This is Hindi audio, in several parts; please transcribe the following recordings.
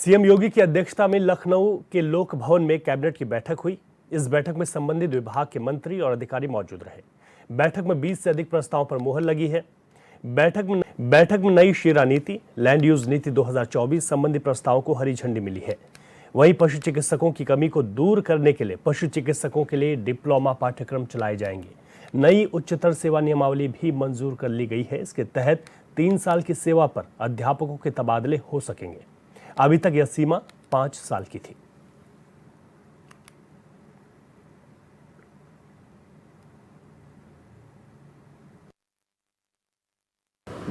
सीएम योगी की अध्यक्षता में लखनऊ के लोक भवन में कैबिनेट की बैठक हुई। इस बैठक में संबंधित विभाग के मंत्री और अधिकारी मौजूद रहे। बैठक में 20 से अधिक प्रस्तावों पर मुहर लगी है। बैठक में नई शीरा नीति, लैंड यूज नीति 2024 संबंधी प्रस्तावों को हरी झंडी मिली है। वहीं पशु चिकित्सकों की कमी को दूर करने के लिए पशु चिकित्सकों के लिए डिप्लोमा पाठ्यक्रम चलाए जाएंगे। नई उच्चतर सेवा नियमावली भी मंजूर कर ली गई है। इसके तहत 3 साल की सेवा पर अध्यापकों के तबादले हो सकेंगे। अभी तक यह सीमा 5 साल की थी।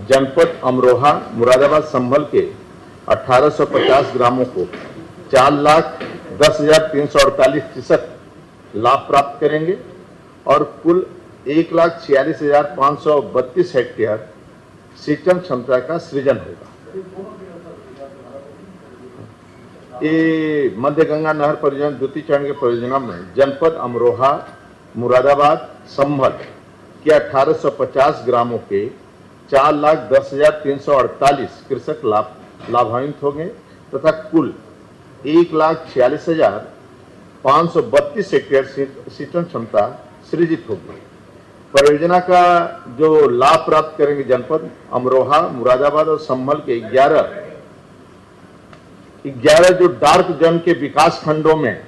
जनपद अमरोहा मुरादाबाद संभल के 1850 ग्रामों को 4,10,348 कृषक लाभ प्राप्त करेंगे और कुल 1,46,532 हेक्टेयर सिंचन क्षमता का सृजन होगा। ये मध्य गंगा नहर परियोजना द्वितीय चरण के परियोजना में जनपद अमरोहा मुरादाबाद संभल के 1850 ग्रामों के 4,10,348 कृषक लाभान्वित होंगे तथा कुल 1,46,532 हेक्टेयर सिंचन क्षमता सृजित होगी। परियोजना का जो लाभ प्राप्त करेंगे जनपद अमरोहा मुरादाबाद और संभल के 11 जो डार्क जोन के विकास खंडों में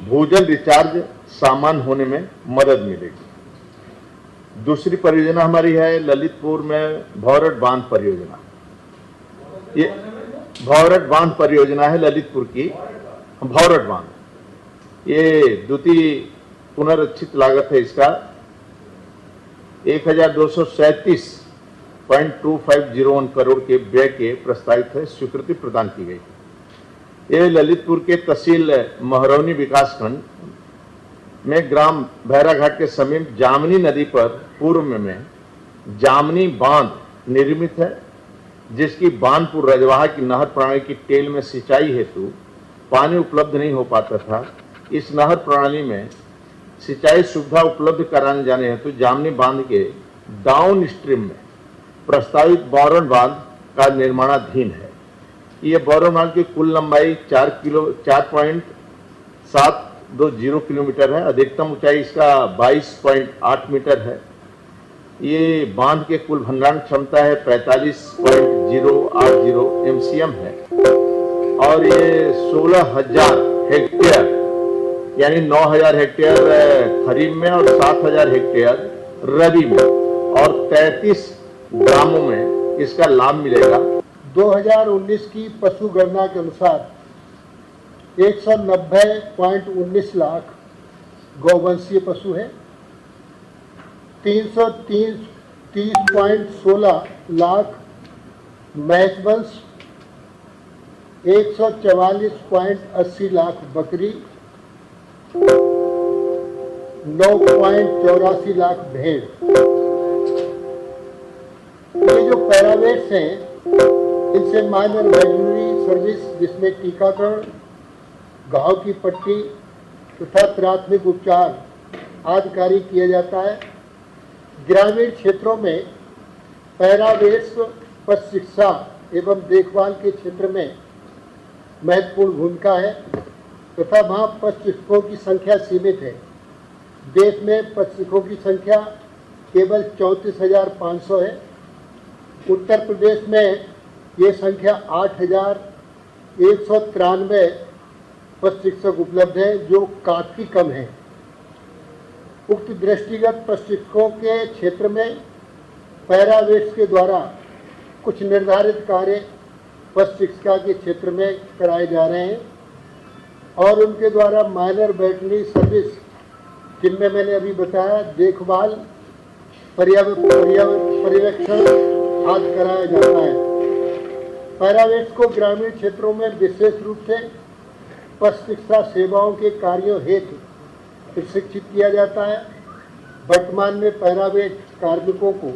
भूजल रिचार्ज सामान्य होने में मदद मिलेगी। दूसरी परियोजना हमारी है ललितपुर में भौरट बांध परियोजना। ये भौरट बांध परियोजना है ललितपुर की भौरट बांध। ये द्वितीय पुनर्रचित लागत है इसका 1,237.2501 करोड़ के व्यय के प्रस्तावित है, स्वीकृति प्रदान की गई। ये ललितपुर के तहसील महरौनी विकासखंड में ग्राम भैराघाट के समीप जामनी नदी पर पूर्व में जामनी बांध निर्मित है, जिसकी बांधपुर रजवाहा की नहर प्रणाली की टेल में सिंचाई हेतु पानी उपलब्ध नहीं हो पाता था। इस नहर प्रणाली में सिंचाई सुविधा उपलब्ध कराने जाने हेतु जामनी बांध के डाउन स्ट्रीम में प्रस्तावित बोरन बांध का निर्माणाधीन है। ये बोरन बांध की कुल लंबाई 4.720 किलोमीटर है। अधिकतम ऊंचाई इसका 22.8 मीटर है। ये बांध के कुल भंडारण क्षमता है 45.080 MCM है और ये 16,000 हेक्टेयर यानी 9,000 हेक्टेयर खरीफ में और 7,000 हेक्टेयर रबी में और 33 ग्रामों में इसका लाभ मिलेगा। 2019 की पशु गणना के अनुसार 190.19 लाख गौवंशीय पशु है, 330.16 लाख भैंस वंश, 144.80 लाख बकरी, 9.84 लाख भेड़। ये जो पैरावेट्स हैं इनसे माइनर वेटरनरी सर्विस जिसमें टीकाकरण, घाव की पट्टी तथा प्राथमिक उपचार आदि कार्य किया जाता है। ग्रामीण क्षेत्रों में पैरावेट्स पशु शिक्षा एवं देखभाल के क्षेत्र में महत्वपूर्ण भूमिका है तथा वहाँ पशु चिकित्सकों की संख्या सीमित है। देश में पशु चिकित्सकों की संख्या केवल 34,500 है। उत्तर प्रदेश में ये संख्या 8,193 पशु चिकित्सक उपलब्ध है, जो काफ़ी कम है। उक्त दृष्टिगत पशु चिकित्सकों के क्षेत्र में पैरावेट्स के द्वारा कुछ निर्धारित कार्य पशु चिकित्सा के क्षेत्र में कराए जा रहे हैं और उनके द्वारा माइनर वेटरनरी सर्विस जिनमें मैंने अभी बताया देखभाल, पर्यवेक्षण आदि कराया जाता है। पैरावेट्स को ग्रामीण क्षेत्रों में विशेष रूप से पशु चिकित्सा सेवाओं के कार्यों हेतु प्रशिक्षित किया जाता है। वर्तमान में पैरावेट कार्मिकों को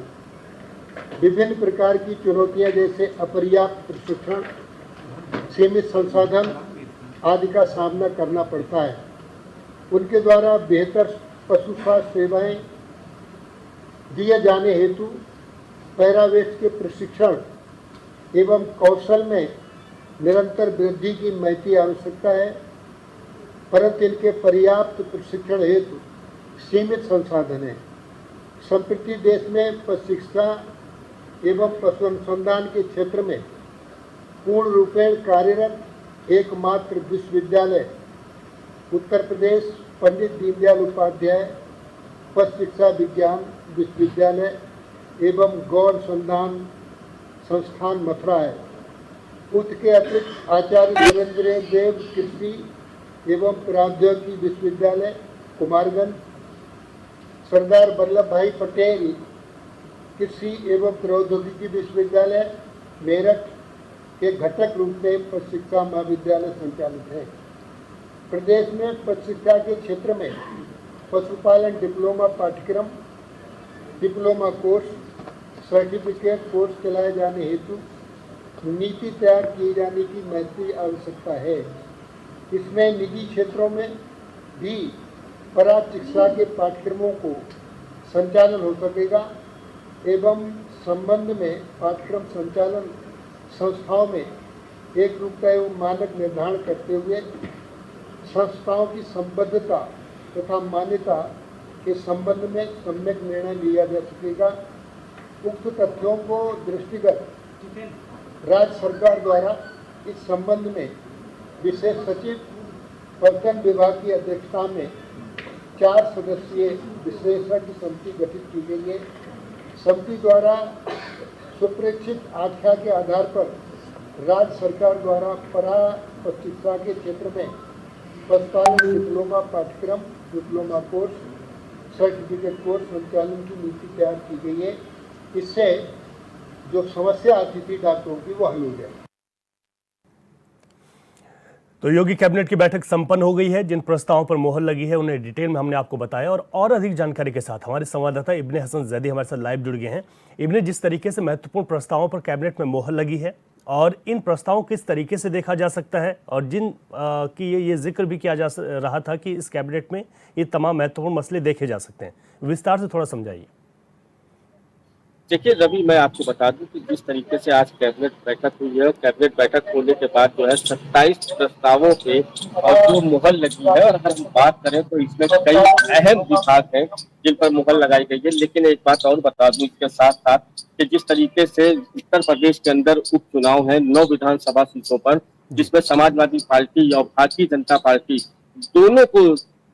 विभिन्न प्रकार की चुनौतियां जैसे अपर्याप्त प्रशिक्षण, सीमित संसाधन आदि का सामना करना पड़ता है। उनके द्वारा बेहतर पशु स्वास्थ्य सेवाएं दिए जाने हेतु पैरावेट्स के प्रशिक्षण एवं कौशल में निरंतर वृद्धि की महती आवश्यकता है, परंतु इनके पर्याप्त प्रशिक्षण हेतु सीमित संसाधन है। संप्रति देश में पशु शिक्षा एवं पशु अनुसंधान के क्षेत्र में पूर्ण रूपेण कार्यरत एकमात्र विश्वविद्यालय उत्तर प्रदेश पंडित दीनदयाल उपाध्याय पशु शिक्षा विज्ञान विश्वविद्यालय एवं गौ अनुसंधान संस्थान मथुरा है। उसके अतिरिक्त आचार्य देवेंद्र देव कृषि एवं प्रौद्योगिकी विश्वविद्यालय कुमारगंज, सरदार वल्लभ भाई पटेल कृषि एवं प्रौद्योगिकी विश्वविद्यालय मेरठ के घटक रूप में पशु शिक्षा महाविद्यालय संचालित है। प्रदेश में पशु शिक्षा के क्षेत्र में पशुपालन डिप्लोमा पाठ्यक्रम, डिप्लोमा कोर्स, सर्टिफिकेट कोर्स चलाए जाने हेतु नीति तैयार किए जाने की महती आवश्यकता है। इसमें निजी क्षेत्रों में भी पराग चिकित्सा के पाठ्यक्रमों को संचालन हो सकेगा एवं संबंध में पाठ्यक्रम संचालन संस्थाओं में एक रूपता एवं मानक निर्धारण करते हुए संस्थाओं की संबद्धता तथा मान्यता के संबंध में सम्यक निर्णय लिया जा सकेगा। उक्त तथ्यों को दृष्टिगत राज्य सरकार द्वारा इस संबंध में विशेष सचिव पर्यटन विभाग की अध्यक्षता में 4 सदस्यीय विशेषज्ञ समिति गठित की गई है। समिति द्वारा सुप्रेक्षित आख्या के आधार पर राज्य सरकार द्वारा परा पशु शिक्षा के क्षेत्र में पशुपालन डिप्लोमा पाठ्यक्रम, डिप्लोमा कोर्स, सर्टिफिकेट कोर्स संचालन की नीति तैयार की गई है। इससे जो समस्या आती थी डॉक्टरों की वो हल हो जाए। तो योगी कैबिनेट की बैठक संपन्न हो गई है। जिन प्रस्तावों पर मोहर लगी है उन्हें डिटेल में हमने आपको बताया और अधिक जानकारी के साथ हमारे संवाददाता इब्ने हसन जैदी हमारे साथ लाइव जुड़ गए हैं। इब्ने, जिस तरीके से महत्वपूर्ण प्रस्तावों पर कैबिनेट में मोहर लगी है और इन प्रस्तावों किस तरीके से देखा जा सकता है और जिन की ये जिक्र भी किया जा रहा था कि इस कैबिनेट में ये तमाम महत्वपूर्ण मसले देखे जा सकते हैं, विस्तार से थोड़ा समझाइए। देखिए रवि, मैं आपको बता दूं कि जिस तरीके से आज कैबिनेट बैठक हुई है, कैबिनेट बैठक होने के बाद जो है 27 प्रस्तावों पे और जो मुहर लगी है, और अगर हम बात करें तो इसमें कई अहम विभाग हैं जिन पर मुहर लगाई गई है। लेकिन एक बात और बता दूं इसके साथ साथ कि जिस तरीके से उत्तर प्रदेश के अंदर उपचुनाव है 9 विधानसभा सीटों पर, जिसमें समाजवादी पार्टी और भारतीय जनता पार्टी दोनों को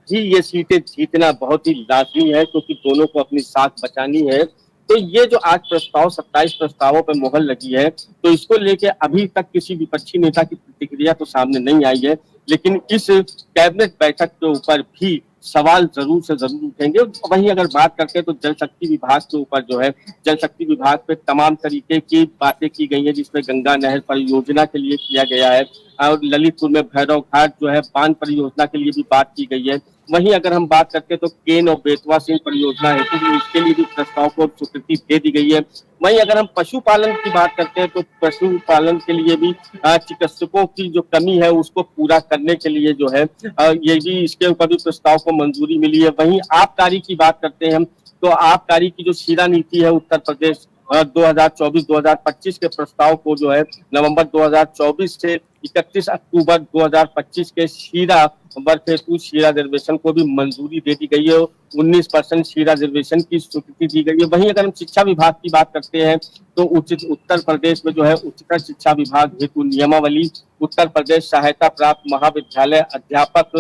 ही ये सीटें जीतना बहुत ही लाजमी है, क्योंकि दोनों को अपनी साख बचानी है। तो ये जो आज प्रस्ताव 27 प्रस्तावों पर मुहर लगी है, तो इसको लेके अभी तक किसी विपक्षी नेता की प्रतिक्रिया तो सामने नहीं आई है, लेकिन इस कैबिनेट बैठक के ऊपर भी सवाल जरूर से जरूर उठेंगे। वहीं अगर बात करते हैं तो जल शक्ति विभाग के ऊपर जो है, जल शक्ति विभाग पे तमाम तरीके की बातें की गई है, जिसमें गंगा नहर परियोजना के लिए किया गया है और ललितपुर में भैरव घाट जो है बांध परियोजना के लिए भी बात की गई है। वहीं अगर हम बात करते हैं तो केन और बेतवा सिंह परियोजना है, तो इसके लिए भी प्रस्ताव को स्वीकृति दे दी गई है। वहीं अगर हम पशुपालन की बात करते हैं तो पशुपालन के लिए भी चिकित्सकों की जो कमी है उसको पूरा करने के लिए जो है ये भी इसके ऊपर भी प्रस्ताव को मंजूरी मिली है। वहीं आबकारी की बात करते हैं हम तो आबकारी की जो शीरा नीति है उत्तर प्रदेश 2024-2025 के प्रस्ताव को जो है नवंबर 2024 से 31 अक्टूबर 2025 के शीरा वर्ग हेतु शीरा रिजर्वेशन को भी मंजूरी दे दी गई है। 19% शीरा रिजर्वेशन की स्वीकृति दी गई है। वहीं अगर हम शिक्षा विभाग की बात करते हैं तो उत्तर प्रदेश में जो है उच्चतर शिक्षा विभाग हेतु नियमावली, उत्तर प्रदेश सहायता प्राप्त महाविद्यालय अध्यापक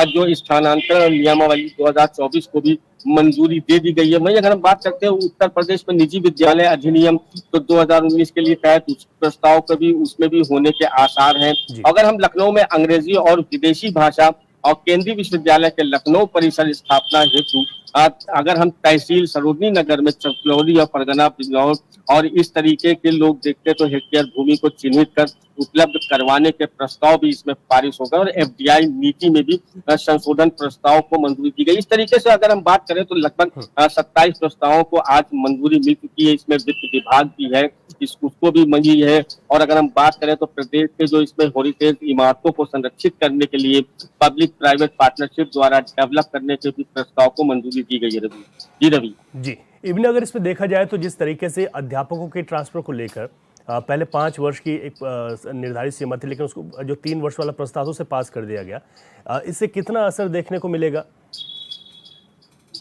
जो स्थानांतरण नियमावली 2024 को भी मंजूरी दे दी गई है। वहीं अगर हम बात करते हैं उत्तर प्रदेश में निजी विद्यालय अधिनियम तो 2019 के लिए तहत उस प्रस्ताव का भी उसमें भी होने के आसार हैं। अगर हम लखनऊ में अंग्रेजी और विदेशी भाषा और केंद्रीय विश्वविद्यालय के लखनऊ परिसर स्थापना हेतु अगर हम तहसील सरोजनी नगर में चकलौली और परगना बिजनौर और इस तरीके के लोग देखते हैं तो हेक्टेयर भूमि को चिन्हित कर उपलब्ध करवाने के प्रस्ताव भी इसमें पारित होगा और एफडीआई नीति में भी संशोधन प्रस्ताव को मंजूरी दी गई। इस तरीके से अगर हम बात करें तो लगभग 27 प्रस्तावों को आज मंजूरी मिल चुकी है। इसमें वित्त विभाग भी है, उसको भी मंजूरी है। और अगर हम बात करें तो प्रदेश के जो इसमें हेरिटेज इमारतों को संरक्षित करने के लिए पब्लिक प्राइवेट पार्टनरशिप द्वारा डेवलप करने के भी प्रस्ताव को मंजूरी दी गई है। रवि जी इब्ने, अगर इसमें देखा जाए तो जिस तरीके से अध्यापकों के ट्रांसफर को लेकर पहले 5 वर्ष की एक निर्धारित सीमा थी, लेकिन उसको जो 3 वर्ष वाला प्रस्ताव उसे पास कर दिया गया। इससे कितना असर देखने को मिलेगा?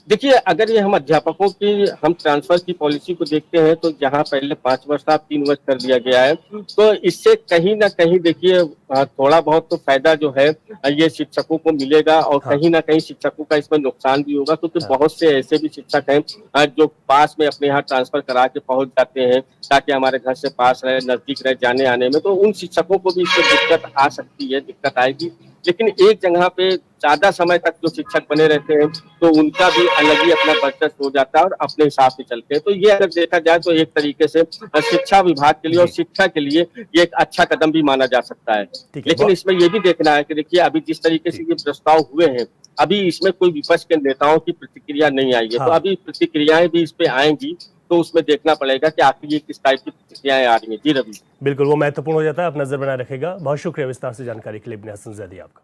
देखिए, अगर ये हम अध्यापकों की हम ट्रांसफर की पॉलिसी को देखते हैं तो जहाँ पहले 5 वर्ष था, अब 3 वर्ष कर दिया गया है। तो इससे कहीं न कहीं देखिए थोड़ा बहुत तो फायदा जो है ये शिक्षकों को मिलेगा और हाँ। कहीं न कहीं शिक्षकों का इसमें नुकसान भी होगा, क्योंकि हाँ। बहुत से ऐसे भी शिक्षक हैं जो पास में अपने यहाँ ट्रांसफर करा के पहुँच जाते हैं ताकि हमारे घर से पास रहे, नज़दीक रहे जाने-आने में। तो उन शिक्षकों को भी इससे दिक्कत आ सकती है, दिक्कत आएगी। लेकिन एक जगह पे ज़्यादा समय तक जो शिक्षक बने रहते हैं तो उनका भी अलग ही अपना वर्चस्व हो जाता है और अपने हिसाब से चलते हैं। तो ये अगर देखा जाए तो एक तरीके से शिक्षा विभाग के लिए और शिक्षा के लिए ये एक अच्छा कदम भी माना जा सकता है। ठीक है। लेकिन इसमें ये भी देखना है कि देखिए अभी जिस तरीके से ये प्रस्ताव हुए हैं, अभी इसमें कोई विपक्ष के नेताओं की प्रतिक्रिया नहीं आई है। हाँ। तो अभी प्रतिक्रियाएं भी इस पे आएंगी तो उसमें देखना पड़ेगा कि आखिर ये किस टाइप की प्रतिक्रियाएं आ रही हैं। जी रवि। बिल्कुल, वो महत्वपूर्ण हो जाता है, आप नजर बनाए रखेगा। बहुत शुक्रिया विस्तार से जानकारी के लिए इब्ने हसन ज़ैदी आपका।